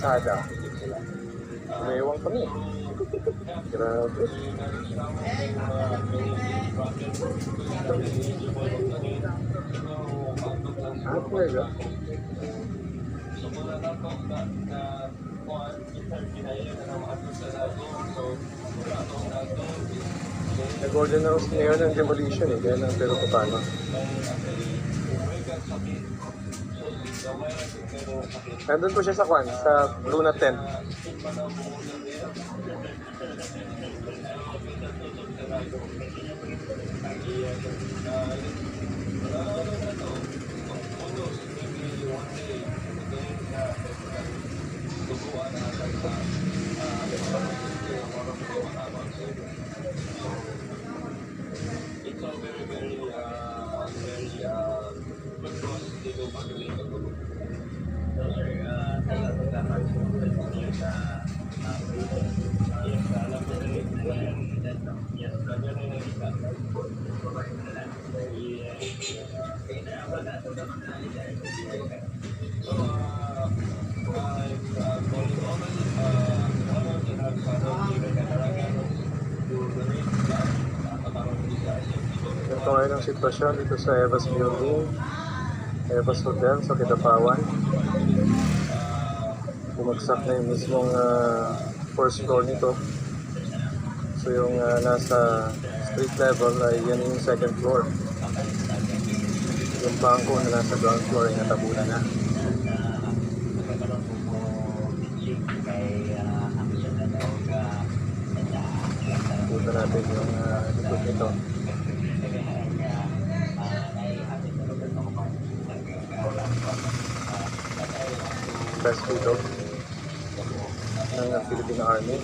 kalsada. Umewang kami. Grabe. Ah, talaga? Nag-order na si Mayor ng demolition eh, kaya lang pero paano? Nandun po siya sa Kwan, sa Luna tent. Ito ngayon ang sitwasyon dito sa Evas Building, Evas Hotel sa Kidapawan. Bumagsak na yung mismong first floor nito. So yung nasa street level ay yan yung second floor. Yung bangko na nasa ground floor ay natabunan na. Punta natin yung likod nito. Rescue dog ng Philippine Army.